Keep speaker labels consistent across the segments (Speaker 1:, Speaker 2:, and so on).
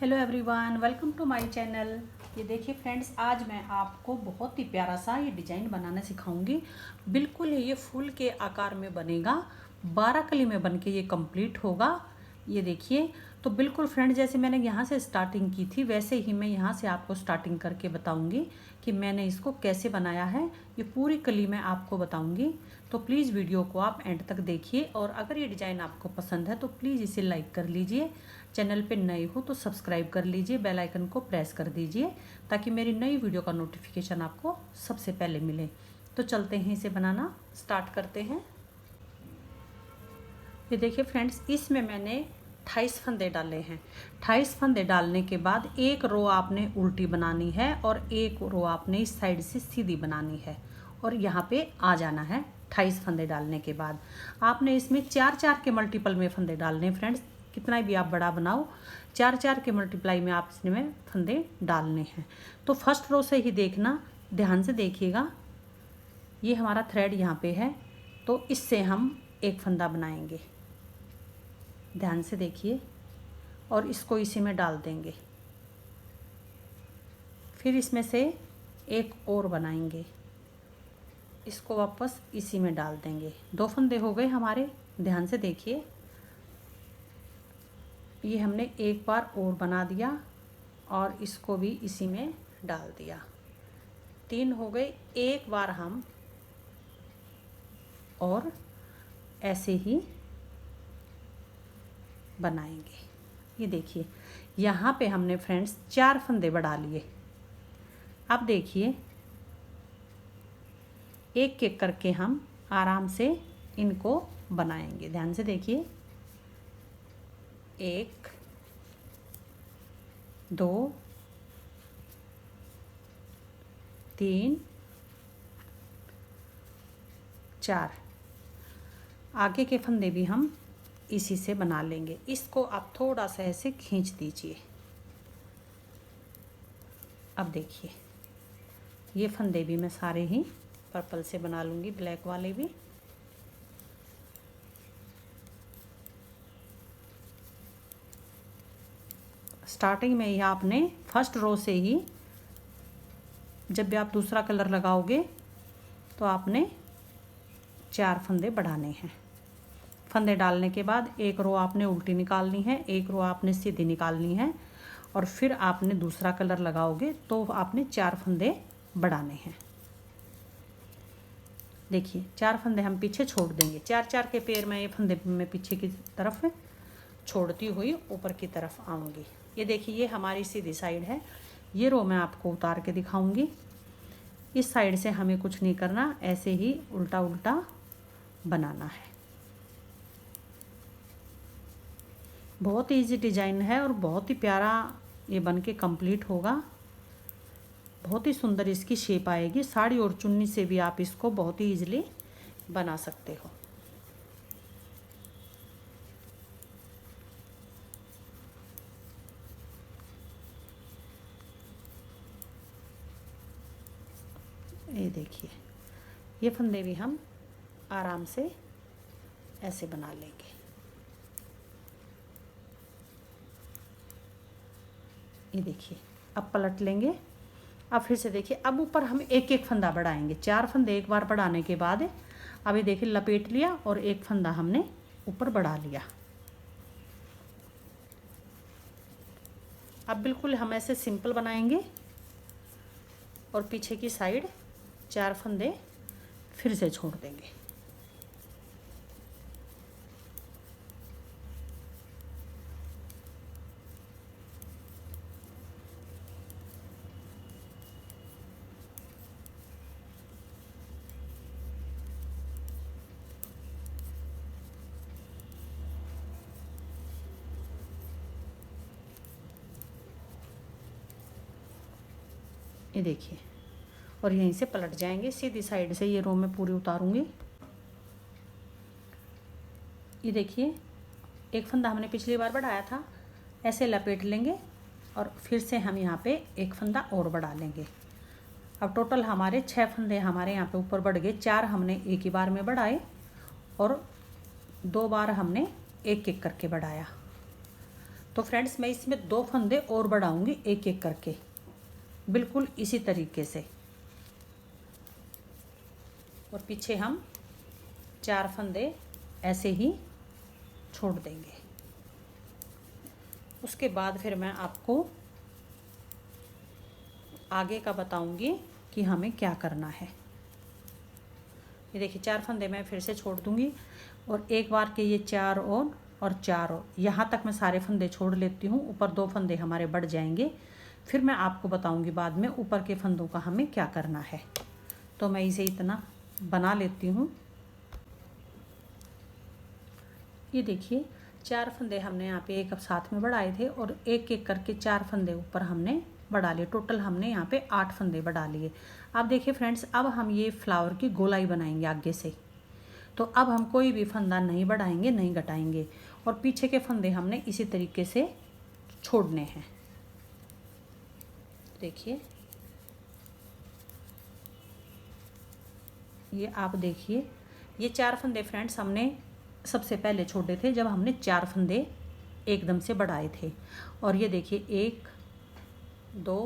Speaker 1: Hello everyone, welcome to my channel. ये देखिए friends, आज मैं आपको बहुत ही प्यारा सा ये डिज़ाइन बनाना सिखाऊंगी। बिल्कुल ये फूल के आकार में बनेगा, 12 कली में बनके ये कंप्लीट होगा। ये देखिए, तो बिल्कुल फ्रेंड, जैसे मैंने यहाँ से स्टार्टिंग की थी वैसे ही मैं यहाँ से आपको स्टार्टिंग करके बताऊंगी कि मैंने इसको कैसे बनाया है। ये पूरी कली मैं आपको बताऊंगी, तो प्लीज़ वीडियो को आप एंड तक देखिए। और अगर ये डिज़ाइन आपको पसंद है तो प्लीज़ इसे लाइक कर लीजिए। चैनल पे नए हो तो सब्सक्राइब कर लीजिए, बेल आइकन को प्रेस कर दीजिए ताकि मेरी नई वीडियो का नोटिफिकेशन आपको सबसे पहले मिले। तो चलते हैं, इसे बनाना स्टार्ट करते हैं। ये देखिए फ्रेंड्स, इसमें मैंने 28 फंदे डाले हैं। 28 फंदे डालने के बाद एक रो आपने उल्टी बनानी है और एक रो आपने इस साइड से सीधी बनानी है और यहाँ पे आ जाना है। 28 फंदे डालने के बाद आपने इसमें 4-4 के मल्टीपल में फंदे डालने हैं फ्रेंड्स। कितना भी आप बड़ा बनाओ, 4-4 के मल्टीप्लाई में आप इसमें फंदे डालने हैं। तो फर्स्ट रो से ही देखना, ध्यान से देखिएगा। ये हमारा थ्रेड यहाँ पे है, तो इससे हम एक फंदा बनाएंगे। ध्यान से देखिए और इसको इसी में डाल देंगे। फिर इसमें से एक और बनाएंगे, इसको वापस इसी में डाल देंगे। 2 फंदे हो गए हमारे। ध्यान से देखिए, ये हमने एक बार और बना दिया और इसको भी इसी में डाल दिया। 3 हो गए। एक बार हम और ऐसे ही बनाएंगे। ये देखिए, यहाँ पे हमने फ्रेंड्स 4 फंदे बढ़ा लिए। अब देखिए, एक एक करके हम आराम से इनको बनाएंगे। ध्यान से देखिए, 1 2 3 4। आगे के फंदे भी हम इसी से बना लेंगे। इसको आप थोड़ा सा ऐसे खींच दीजिए। अब देखिए, ये फंदे भी मैं सारे ही पर्पल से बना लूँगी, ब्लैक वाले भी। स्टार्टिंग में ही आपने फर्स्ट रो से ही, जब भी आप दूसरा कलर लगाओगे तो आपने 4 फंदे बढ़ाने हैं। फंदे डालने के बाद एक रो आपने उल्टी निकालनी है, एक रो आपने सीधी निकालनी है और फिर आपने दूसरा कलर लगाओगे तो आपने 4 फंदे बढ़ाने हैं। देखिए, 4 फंदे हम पीछे छोड़ देंगे। 4-4 के पेयर में ये फंदे मैं पीछे की तरफ छोड़ती हुई ऊपर की तरफ आऊँगी। ये देखिए, ये हमारी सीधी साइड है। ये रो मैं आपको उतार के दिखाऊंगी। इस साइड से हमें कुछ नहीं करना, ऐसे ही उल्टा उल्टा बनाना है। बहुत इजी डिज़ाइन है और बहुत ही प्यारा ये बन के कंप्लीट होगा। बहुत ही सुंदर इसकी शेप आएगी। साड़ी और चुन्नी से भी आप इसको बहुत ही इजीली बना सकते हो। ये देखिए, ये फंदे भी हम आराम से ऐसे बना लेंगे। ये देखिए, अब पलट लेंगे। अब फिर से देखिए, अब ऊपर हम एक एक फंदा बढ़ाएंगे। 4 फंदे एक बार बढ़ाने के बाद अभी देखिए लपेट लिया और एक फंदा हमने ऊपर बढ़ा लिया। अब बिल्कुल हम ऐसे सिंपल बनाएंगे और पीछे की साइड 4 फंदे फिर से छोड़ देंगे। ये देखिए, और यहीं से पलट जाएंगे। सीधी साइड से ये रो मैं पूरी उतारूंगी। ये देखिए, एक फंदा हमने पिछली बार बढ़ाया था, ऐसे लपेट लेंगे और फिर से हम यहाँ पे एक फंदा और बढ़ा लेंगे। अब टोटल हमारे 6 फंदे हमारे यहाँ पे ऊपर बढ़ गए। 4 हमने एक ही बार में बढ़ाए और 2 बार हमने एक एक करके बढ़ाया। तो फ्रेंड्स मैं इसमें 2 फंदे और बढ़ाऊंगी एक एक करके, बिल्कुल इसी तरीके से। और पीछे हम 4 फंदे ऐसे ही छोड़ देंगे। उसके बाद फिर मैं आपको आगे का बताऊंगी कि हमें क्या करना है। ये देखिए 4 फंदे मैं फिर से छोड़ दूंगी और एक बार के ये 4 और 4 और यहाँ तक मैं सारे फंदे छोड़ लेती हूँ। ऊपर 2 फंदे हमारे बढ़ जाएंगे, फिर मैं आपको बताऊंगी बाद में ऊपर के फंदों का हमें क्या करना है। तो मैं इसे इतना बना लेती हूँ। ये देखिए 4 फंदे हमने यहाँ पे एक साथ में बढ़ाए थे और एक एक करके 4 फंदे ऊपर हमने बढ़ा लिए। टोटल हमने यहाँ पे 8 फंदे बढ़ा लिए। अब देखिए फ्रेंड्स, अब हम ये फ्लावर की गोलाई बनाएंगे आगे से। तो अब हम कोई भी फंदा नहीं बढ़ाएंगे, नहीं घटाएंगे, और पीछे के फंदे हमने इसी तरीके से छोड़ने हैं। देखिए ये आप देखिए, ये 4 फंदे फ्रेंड्स हमने सबसे पहले छोड़े थे जब हमने 4 फंदे एकदम से बढ़ाए थे। और ये देखिए 1 2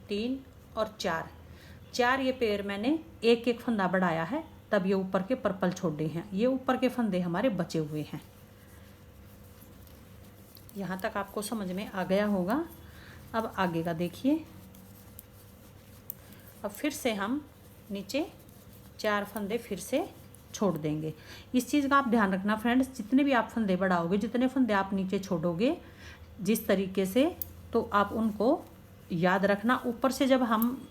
Speaker 1: 3 और 4 ये पेड़ मैंने एक एक फंदा बढ़ाया है, तब ये ऊपर के पर्पल छोड़े हैं। ये ऊपर के फंदे हमारे बचे हुए हैं। यहाँ तक आपको समझ में आ गया होगा। अब आगे का देखिए। अब फिर से हम नीचे 4 फंदे फिर से छोड़ देंगे। इस चीज़ का आप ध्यान रखना फ्रेंड्स, जितने भी आप फंदे बढ़ाओगे, जितने फंदे आप नीचे छोड़ोगे जिस तरीके से, तो आप उनको याद रखना। ऊपर से जब हम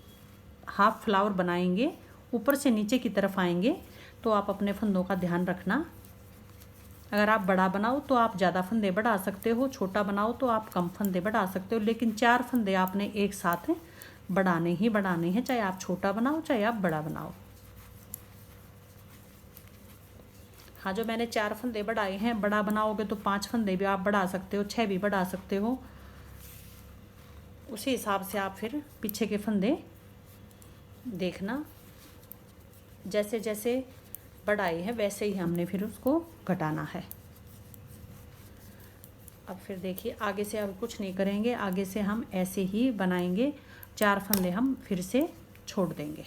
Speaker 1: हाफ फ्लावर बनाएंगे, ऊपर से नीचे की तरफ आएंगे, तो आप अपने फंदों का ध्यान रखना। अगर आप बड़ा बनाओ तो आप ज़्यादा फंदे बढ़ा सकते हो, छोटा बनाओ तो आप कम फंदे बढ़ा सकते हो, लेकिन 4 फंदे आपने एक साथ बढ़ाने ही बढ़ाने हैं, चाहे आप छोटा बनाओ चाहे आप बड़ा बनाओ। हाँ, जो मैंने 4 फंदे बढ़ाए हैं, बड़ा बनाओगे तो 5 फंदे भी आप बढ़ा सकते हो, 6 भी बढ़ा सकते हो। उसी हिसाब से आप फिर पीछे के फंदे देखना, जैसे जैसे बढ़ाई है वैसे ही हमने फिर उसको घटाना है। अब फिर देखिए आगे से अब कुछ नहीं करेंगे, आगे से हम ऐसे ही बनाएंगे। 4 फंदे हम फिर से छोड़ देंगे।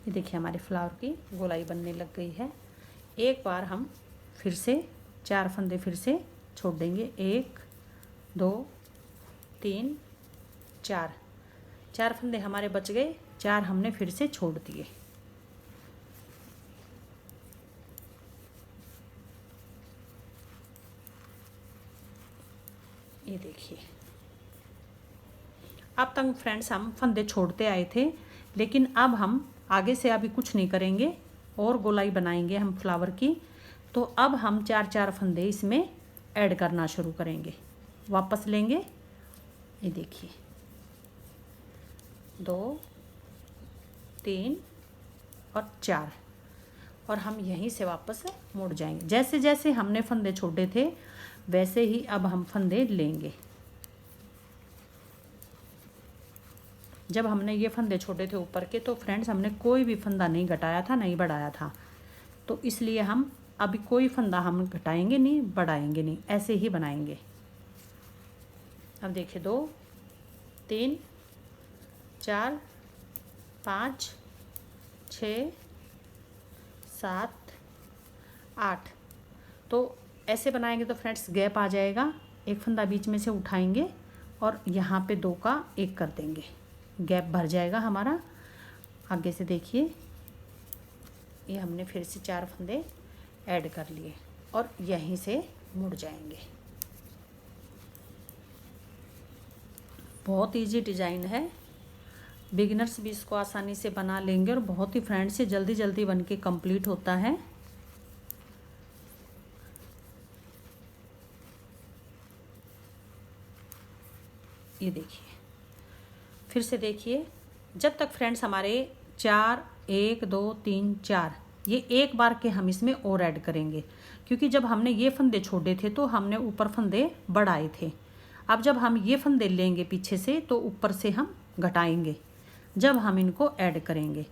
Speaker 1: ये देखिए हमारे फ्लावर की गोलाई बनने लग गई है। एक बार हम फिर से 4 फंदे फिर से छोड़ देंगे। 1 2 3 4 फंदे हमारे बच गए, 4 हमने फिर से छोड़ दिए। ये देखिए अब तक फ्रेंड्स हम फंदे छोड़ते आए थे, लेकिन अब हम आगे से अभी कुछ नहीं करेंगे और गोलाई बनाएंगे हम फ्लावर की। तो अब हम 4 फंदे इसमें ऐड करना शुरू करेंगे। वापस लेंगे, ये देखिए 2 3 और 4, और हम यहीं से वापस मुड़ जाएंगे। जैसे जैसे हमने फंदे छोड़े थे वैसे ही अब हम फंदे लेंगे। जब हमने ये फंदे छोड़े थे ऊपर के, तो फ्रेंड्स हमने कोई भी फंदा नहीं घटाया था, नहीं बढ़ाया था, तो इसलिए हम अभी कोई फंदा हम घटाएंगे नहीं, बढ़ाएंगे नहीं, ऐसे ही बनाएंगे। अब देखिए 2 3 4 5 6 7 8, तो ऐसे बनाएंगे तो फ्रेंड्स गैप आ जाएगा। एक फंदा बीच में से उठाएंगे और यहाँ पे 2 का 1 कर देंगे, गैप भर जाएगा हमारा। आगे से देखिए ये हमने फिर से 4 फंदे ऐड कर लिए और यहीं से मुड़ जाएंगे। बहुत इजी डिज़ाइन है, बिगिनर्स भी इसको आसानी से बना लेंगे और बहुत ही फ्रेंड्स से जल्दी जल्दी बन के कंप्लीट होता है। ये देखिए फिर से देखिए, जब तक फ्रेंड्स हमारे 4 1 2 3 4 ये एक बार के हम इसमें और ऐड करेंगे, क्योंकि जब हमने ये फंदे छोड़े थे तो हमने ऊपर फंदे बढ़ाए थे। अब जब हम ये फंदे लेंगे पीछे से तो ऊपर से हम घटाएंगे जब हम इनको ऐड करेंगे।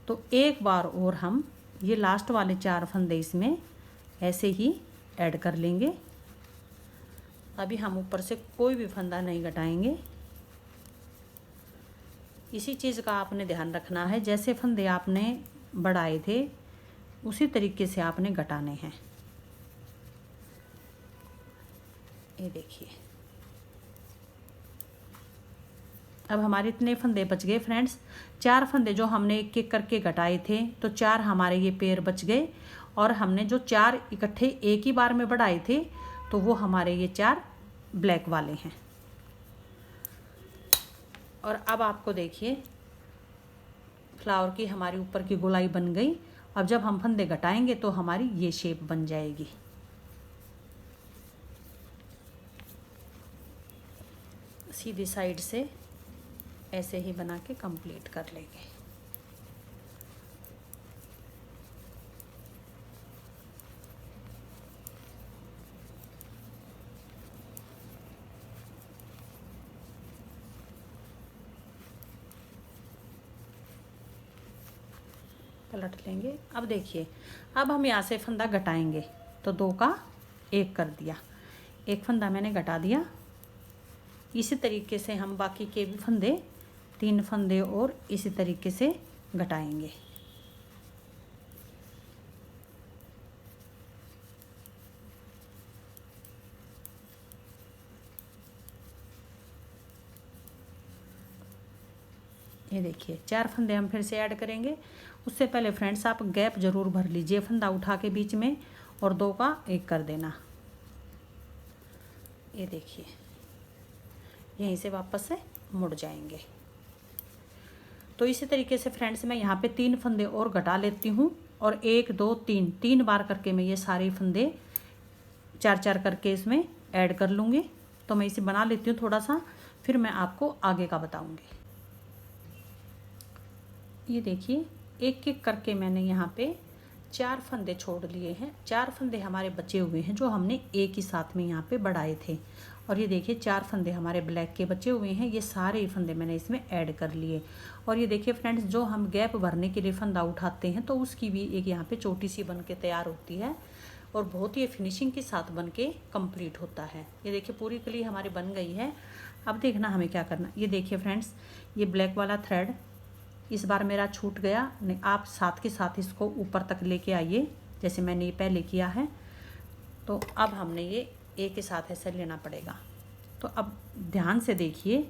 Speaker 1: तो एक बार और हम ये लास्ट वाले 4 फंदे इसमें ऐसे ही ऐड कर लेंगे। अभी हम ऊपर से कोई भी फंदा नहीं घटाएंगे। इसी चीज़ का आपने ध्यान रखना है, जैसे फंदे आपने बढ़ाए थे उसी तरीके से आपने घटाने हैं। ये देखिए, अब हमारे इतने फंदे बच गए फ्रेंड्स। 4 फंदे जो हमने एक एक करके घटाए थे तो 4 हमारे ये पेयर बच गए, और हमने जो 4 इकट्ठे एक ही बार में बढ़ाए थे तो वो हमारे ये 4 ब्लैक वाले हैं। और अब आपको देखिए फ्लावर की हमारी ऊपर की गोलाई बन गई। अब जब हम फंदे घटाएंगे तो हमारी ये शेप बन जाएगी। सीधी साइड से ऐसे ही बना के कंप्लीट कर लेंगे। पलट लेंगे। अब देखिए, अब हम यहाँ से फंदा घटाएंगे तो 2 का 1 कर दिया, एक फंदा मैंने घटा दिया। इसी तरीके से हम बाकी के भी फंदे 3 फंदे और इसी तरीके से घटाएंगे। ये देखिए 4 फंदे हम फिर से ऐड करेंगे। उससे पहले फ्रेंड्स आप गैप ज़रूर भर लीजिए, फंदा उठा के बीच में और 2 का 1 कर देना। ये देखिए, यहीं से वापस से मुड़ जाएंगे। तो इसी तरीके से फ्रेंड्स मैं यहाँ पे 3 फंदे और घटा लेती हूँ, और 1 2 3 बार करके मैं ये सारे फंदे 4 करके इसमें ऐड कर लूँगी। तो मैं इसे बना लेती हूँ थोड़ा सा, फिर मैं आपको आगे का बताऊँगी। ये देखिए, एक एक करके मैंने यहाँ पे 4 फंदे छोड़ लिए हैं। 4 फंदे हमारे बचे हुए हैं जो हमने एक ही साथ में यहाँ पे बढ़ाए थे। और ये देखिए 4 फंदे हमारे ब्लैक के बचे हुए हैं, ये सारे ही फंदे मैंने इसमें ऐड कर लिए। और ये देखिए फ्रेंड्स, जो हम गैप भरने के लिए फंदा उठाते हैं तो उसकी भी एक यहाँ पे छोटी सी बन के तैयार होती है, और बहुत ही फिनिशिंग के साथ बन के कम्प्लीट होता है। ये देखिए पूरी कली हमारी बन गई है। अब देखना हमें क्या करना। ये देखिए फ्रेंड्स, ये ब्लैक वाला थ्रेड इस बार मेरा छूट गया, नहीं आप साथ के साथ इसको ऊपर तक लेके आइए जैसे मैंने ये पहले किया है। तो अब हमने ये एक के साथ ऐसे लेना पड़ेगा। तो अब ध्यान से देखिए,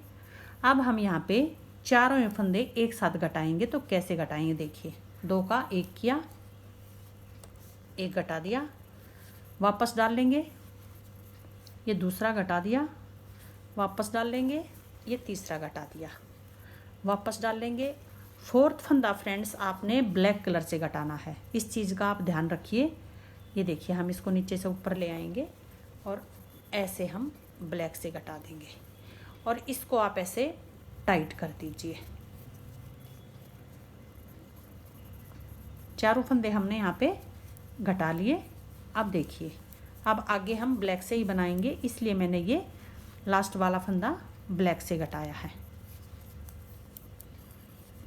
Speaker 1: अब हम यहाँ पे चारों फंदे एक साथ घटाएंगे। तो कैसे घटाएंगे, देखिए 2 का 1 किया, 1 घटा दिया, वापस डाल लेंगे, ये दूसरा घटा दिया, वापस डाल लेंगे, ये तीसरा घटा दिया, वापस डाल लेंगे। 4th फंदा फ्रेंड्स आपने ब्लैक कलर से घटाना है, इस चीज़ का आप ध्यान रखिए। ये देखिए हम इसको नीचे से ऊपर ले आएंगे और ऐसे हम ब्लैक से घटा देंगे, और इसको आप ऐसे टाइट कर दीजिए। चारों फंदे हमने यहाँ पे घटा लिए। अब देखिए, अब आगे हम ब्लैक से ही बनाएंगे, इसलिए मैंने ये लास्ट वाला फंदा ब्लैक से घटाया है,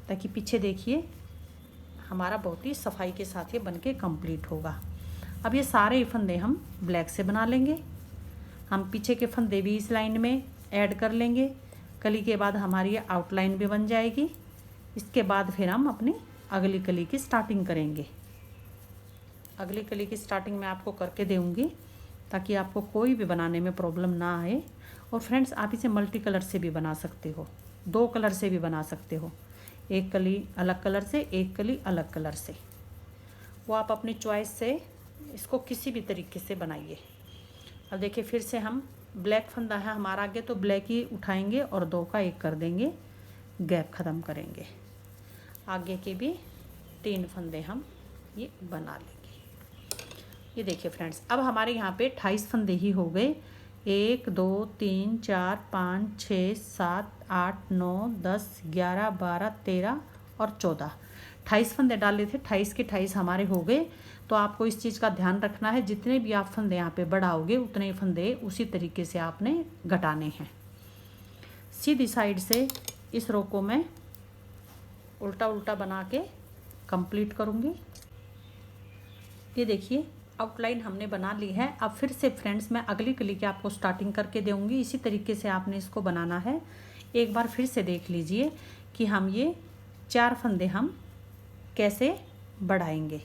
Speaker 1: ताकि पीछे देखिए हमारा बहुत ही सफाई के साथ ये बनके कंप्लीट होगा। अब ये सारे फंदे हम ब्लैक से बना लेंगे। हम पीछे के फंदे भी इस लाइन में ऐड कर लेंगे। कली के बाद हमारी ये आउटलाइन भी बन जाएगी। इसके बाद फिर हम अपनी अगली कली की स्टार्टिंग करेंगे। अगली कली की स्टार्टिंग मैं आपको करके दूँगी ताकि आपको कोई भी बनाने में प्रॉब्लम ना आए। और फ्रेंड्स, आप इसे मल्टी कलर से भी बना सकते हो, 2 कलर से भी बना सकते हो, एक कली अलग कलर से, एक कली अलग कलर से, वो आप अपनी चॉइस से इसको किसी भी तरीके से बनाइए। अब देखिए फिर से हम ब्लैक फंदा है हमारा आगे, तो ब्लैक ही उठाएंगे और 2 का 1 कर देंगे, गैप ख़त्म करेंगे। आगे के भी 3 फंदे हम ये बना लेंगे। ये देखिए फ्रेंड्स, अब हमारे यहाँ पे 28 फंदे ही हो गए। 1 2 3 4 5 6 7 8 9 10 11 12 13 और 14, 28 फंदे डाले थे, 28 के 28 हमारे हो गए। तो आपको इस चीज़ का ध्यान रखना है, जितने भी आप फंदे यहाँ पे बढ़ाओगे उतने ही फंदे उसी तरीके से आपने घटाने हैं। सीधी साइड से इस रो को मैं उल्टा उल्टा बना के कंप्लीट करूँगी। ये देखिए आउटलाइन हमने बना ली है। अब फिर से फ्रेंड्स मैं अगली कली की आपको स्टार्टिंग करके दूँगी। इसी तरीके से आपने इसको बनाना है। एक बार फिर से देख लीजिए कि हम ये 4 फंदे हम कैसे बढ़ाएंगे।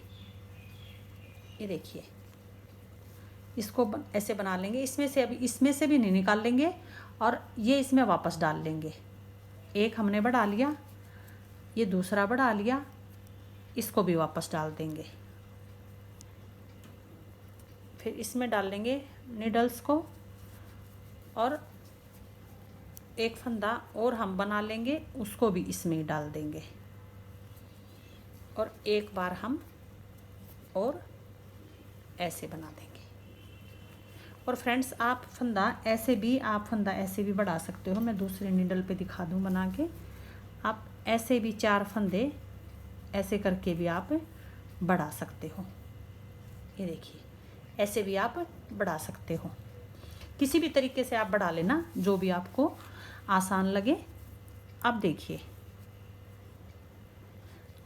Speaker 1: ये देखिए इसको ऐसे बना लेंगे। इसमें से अभी इसमें से भी नहीं निकाल लेंगे और ये इसमें वापस डाल लेंगे। एक हमने बढ़ा लिया, ये दूसरा बढ़ा लिया, इसको भी वापस डाल देंगे। फिर इसमें डाल लेंगे नीडल्स को और एक फंदा और हम बना लेंगे, उसको भी इसमें ही डाल देंगे और एक बार हम और ऐसे बना देंगे। और फ्रेंड्स आप फंदा ऐसे भी बढ़ा सकते हो। मैं दूसरे नीडल पे दिखा दूँ बना के। आप ऐसे भी 4 फंदे ऐसे करके भी आप बढ़ा सकते हो। ये देखिए ऐसे भी आप बढ़ा सकते हो। किसी भी तरीके से आप बढ़ा लेना, जो भी आपको आसान लगे। अब देखिए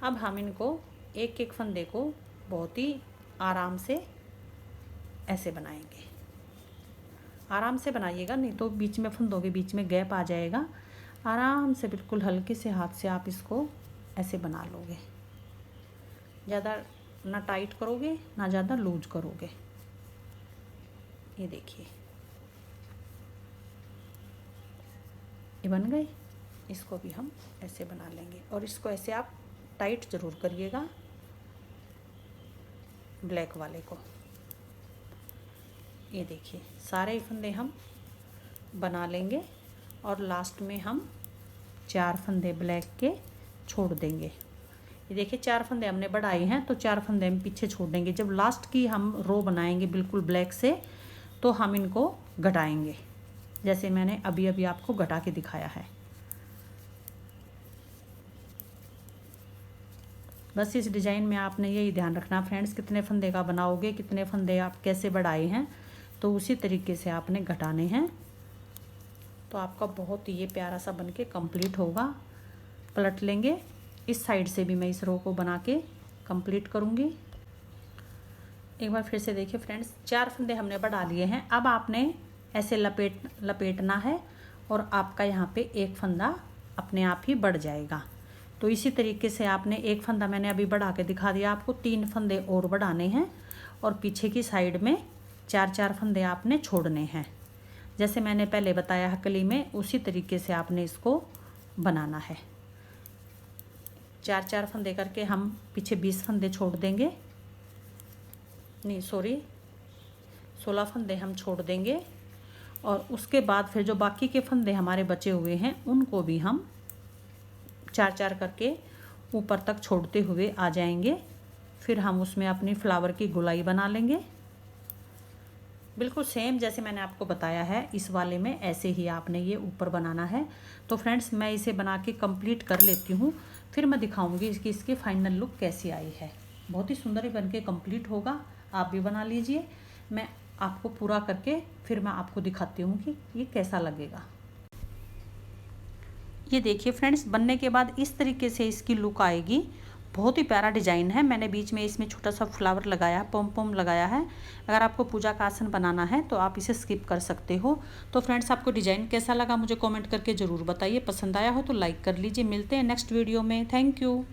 Speaker 1: अब हम इनको एक एक फंदे को बहुत ही आराम से ऐसे बनाएंगे। आराम से बनाइएगा, नहीं तो बीच में फंदों के बीच में गैप आ जाएगा। आराम से बिल्कुल हल्के से हाथ से आप इसको ऐसे बना लोगे। ज़्यादा ना टाइट करोगे ना ज़्यादा लूज करोगे। ये देखिए ये बन गए। इसको भी हम ऐसे बना लेंगे और इसको ऐसे आप टाइट ज़रूर करिएगा, ब्लैक वाले को। ये देखिए सारे फंदे हम बना लेंगे और लास्ट में हम 4 फंदे ब्लैक के छोड़ देंगे। ये देखिए 4 फंदे हमने बढ़ाए हैं तो 4 फंदे हम पीछे छोड़ देंगे। जब लास्ट की हम रो बनाएंगे बिल्कुल ब्लैक से, तो हम इनको घटाएंगे, जैसे मैंने अभी अभी आपको घटा के दिखाया है। बस इस डिज़ाइन में आपने यही ध्यान रखना फ्रेंड्स, कितने फंदे का बनाओगे, कितने फंदे आप कैसे बढ़ाए हैं, तो उसी तरीके से आपने घटाने हैं। तो आपका बहुत ही ये प्यारा सा बनके कंप्लीट होगा। पलट लेंगे। इस साइड से भी मैं इस रो को बना के कंप्लीट करूँगी। एक बार फिर से देखिए फ्रेंड्स, 4 फंदे हमने बढ़ा लिए हैं। अब आपने ऐसे लपेटना है और आपका यहाँ पे एक फंदा अपने आप ही बढ़ जाएगा। तो इसी तरीके से आपने एक फंदा मैंने अभी बढ़ा के दिखा दिया आपको, 3 फंदे और बढ़ाने हैं और पीछे की साइड में 4-4 फंदे आपने छोड़ने हैं। जैसे मैंने पहले बताया हकली में, उसी तरीके से आपने इसको बनाना है। 4-4 फंदे करके हम पीछे 20 फंदे छोड़ देंगे, नहीं सॉरी 16 फंदे हम छोड़ देंगे। और उसके बाद फिर जो बाकी के फंदे हमारे बचे हुए हैं उनको भी हम 4-4 करके ऊपर तक छोड़ते हुए आ जाएंगे। फिर हम उसमें अपनी फ्लावर की गोलाई बना लेंगे। बिल्कुल सेम जैसे मैंने आपको बताया है, इस वाले में ऐसे ही आपने ये ऊपर बनाना है। तो फ्रेंड्स मैं इसे बना के कंप्लीट कर लेती हूँ, फिर मैं दिखाऊंगी इसकी फाइनल लुक कैसी आई है। बहुत ही सुंदर ही बन के कंप्लीट होगा। आप भी बना लीजिए। मैं आपको पूरा करके फिर मैं आपको दिखाती हूँ कि ये कैसा लगेगा। ये देखिए फ्रेंड्स, बनने के बाद इस तरीके से इसकी लुक आएगी। बहुत ही प्यारा डिज़ाइन है। मैंने बीच में इसमें छोटा सा फ्लावर लगाया, पॉम पॉम लगाया है। अगर आपको पूजा का आसन बनाना है तो आप इसे स्किप कर सकते हो। तो फ्रेंड्स आपको डिज़ाइन कैसा लगा मुझे कमेंट करके ज़रूर बताइए। पसंद आया हो तो लाइक कर लीजिए। मिलते हैं नेक्स्ट वीडियो में। Thank you.